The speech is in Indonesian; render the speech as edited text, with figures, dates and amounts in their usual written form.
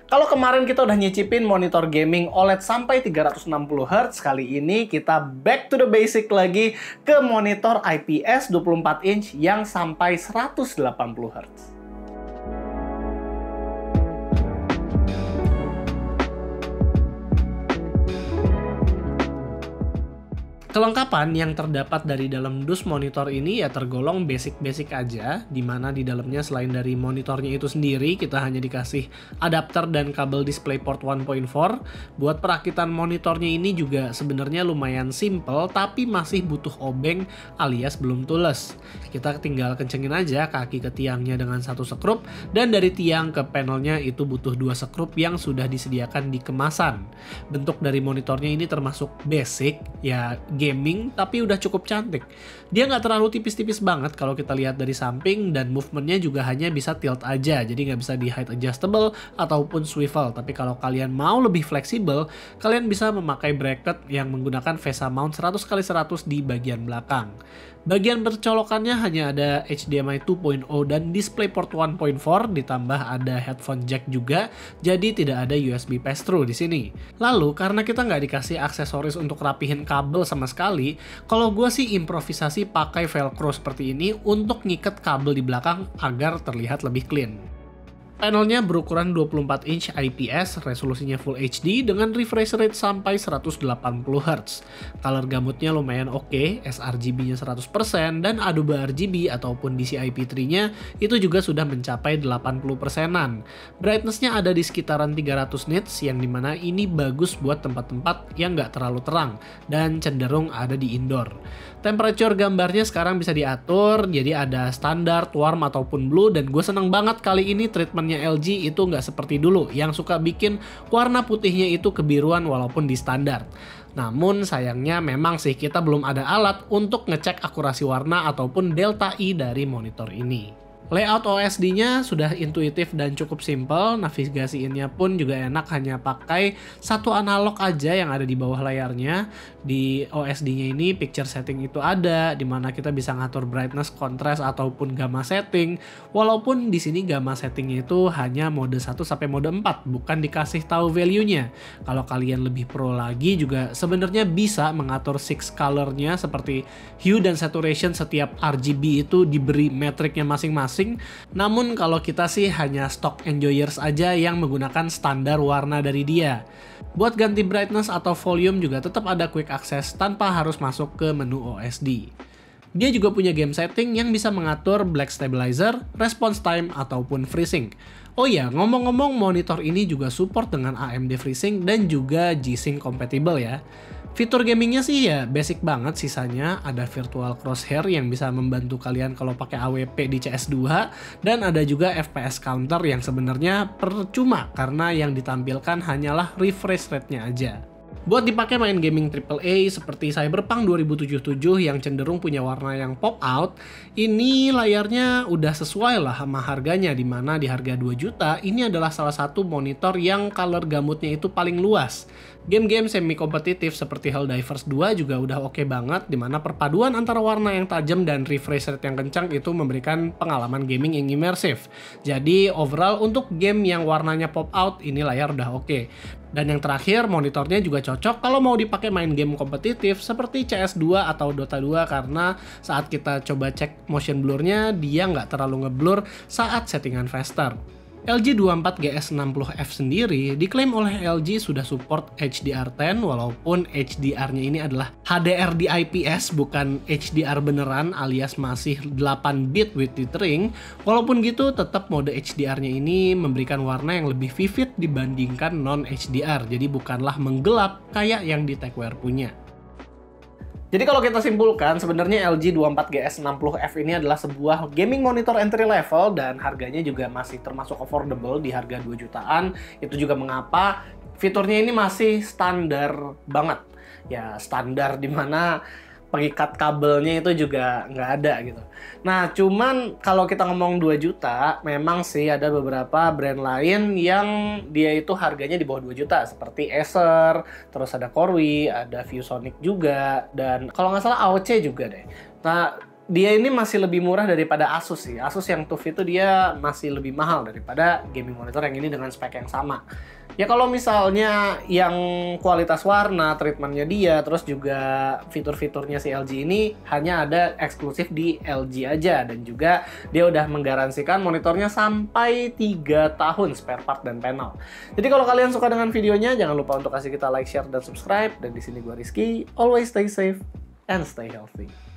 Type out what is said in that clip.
Kalau kemarin kita udah nyicipin monitor gaming OLED sampai 360 Hz, kali ini kita back to the basic lagi ke monitor IPS 24 inch yang sampai 180 Hz. Kelengkapan yang terdapat dari dalam dus monitor ini ya tergolong basic-basic aja, dimana di dalamnya selain dari monitornya itu sendiri, kita hanya dikasih adapter dan kabel DisplayPort 1.4. Buat perakitan monitornya ini juga sebenarnya lumayan simple, tapi masih butuh obeng alias belum tules. Kita tinggal kencengin aja kaki ke tiangnya dengan satu sekrup, dan dari tiang ke panelnya itu butuh dua sekrup yang sudah disediakan di kemasan. Bentuk dari monitornya ini termasuk basic, ya gaming, tapi udah cukup cantik. Dia nggak terlalu tipis-tipis banget kalau kita lihat dari samping, dan movementnya juga hanya bisa tilt aja, jadi nggak bisa di height adjustable ataupun swivel. Tapi kalau kalian mau lebih fleksibel, kalian bisa memakai bracket yang menggunakan VESA mount 100x100 di bagian belakang. Bagian bercolokannya hanya ada HDMI 2.0 dan DisplayPort 1.4, ditambah ada headphone jack juga, jadi tidak ada USB pass-through di sini. Lalu, karena kita nggak dikasih aksesoris untuk rapihin kabel sama sekali, kalau gue sih improvisasi pakai velcro seperti ini untuk ngiket kabel di belakang agar terlihat lebih clean. Panelnya berukuran 24 inch IPS, resolusinya Full HD dengan refresh rate sampai 180 Hz. Color gamutnya lumayan oke, sRGB-nya 100%, dan Adobe RGB ataupun DCI-P3-nya itu juga sudah mencapai 80%-an. Brightness-nya ada di sekitaran 300 nits, yang dimana ini bagus buat tempat-tempat yang nggak terlalu terang, dan cenderung ada di indoor. Temperature gambarnya sekarang bisa diatur, jadi ada standar, warm, ataupun blue, dan gue seneng banget kali ini treatmentnya LG itu nggak seperti dulu, yang suka bikin warna putihnya itu kebiruan walaupun di standar. Namun sayangnya memang sih kita belum ada alat untuk ngecek akurasi warna ataupun delta I dari monitor ini. Layout OSD-nya sudah intuitif dan cukup simple, navigasiinnya pun juga enak, hanya pakai satu analog aja yang ada di bawah layarnya. Di OSD-nya ini picture setting itu ada, dimana kita bisa ngatur brightness, contrast, ataupun gamma setting. Walaupun di sini gamma settingnya itu hanya mode 1 sampai mode 4, bukan dikasih tahu value-nya. Kalau kalian lebih pro lagi juga sebenarnya bisa mengatur 6 color-nya seperti hue dan saturation, setiap RGB itu diberi metriknya masing-masing. Namun kalau kita sih hanya stock enjoyers aja yang menggunakan standar warna dari dia. Buat ganti brightness atau volume juga tetap ada quick access tanpa harus masuk ke menu OSD. Dia juga punya game setting yang bisa mengatur black stabilizer, response time, ataupun FreeSync. Oh ya, ngomong-ngomong monitor ini juga support dengan AMD FreeSync dan juga G-Sync compatible ya. Fitur gamingnya sih ya basic banget, sisanya ada virtual crosshair yang bisa membantu kalian kalau pakai AWP di CS2, dan ada juga FPS counter yang sebenarnya percuma karena yang ditampilkan hanyalah refresh rate-nya aja. Buat dipakai main gaming AAA seperti Cyberpunk 2077 yang cenderung punya warna yang pop out, ini layarnya udah sesuai lah sama harganya, dimana di harga 2 juta ini adalah salah satu monitor yang color gamutnya itu paling luas. Game-game semi-kompetitif seperti Helldivers 2 juga udah oke banget, dimana perpaduan antara warna yang tajam dan refresh rate yang kencang itu memberikan pengalaman gaming yang imersif. Jadi overall untuk game yang warnanya pop out, ini layar udah oke. Dan yang terakhir, monitornya juga cocok kalau mau dipakai main game kompetitif seperti CS2 atau Dota 2, karena saat kita coba cek motion blur-nya, dia nggak terlalu ngeblur saat settingan faster. LG 24GS60F sendiri diklaim oleh LG sudah support HDR10, walaupun HDR-nya ini adalah HDR di IPS, bukan HDR beneran alias masih 8 bit with tethering. Walaupun gitu, tetap mode HDR-nya ini memberikan warna yang lebih vivid dibandingkan non-HDR, jadi bukanlah menggelap kayak yang di Techwear punya. Jadi kalau kita simpulkan, sebenarnya LG 24GS60F ini adalah sebuah gaming monitor entry level dan harganya juga masih termasuk affordable di harga 2 jutaan. Itu juga mengapa fiturnya ini masih standar banget. Ya standar dimana pengikat kabelnya itu juga nggak ada gitu. Nah, cuman kalau kita ngomong 2 juta, memang sih ada beberapa brand lain yang dia itu harganya di bawah 2 juta, seperti Acer, terus ada Corwi, ada ViewSonic juga, dan kalau nggak salah AOC juga deh. Nah, dia ini masih lebih murah daripada Asus sih. Asus yang TUF itu dia masih lebih mahal daripada gaming monitor yang ini dengan spek yang sama. Ya kalau misalnya yang kualitas warna, treatmentnya dia, terus juga fitur-fiturnya si LG ini hanya ada eksklusif di LG aja. Dan juga dia udah menggaransikan monitornya sampai 3 tahun spare part dan panel. Jadi kalau kalian suka dengan videonya, jangan lupa untuk kasih kita like, share, dan subscribe. Dan di sini gua Rizky, always stay safe and stay healthy.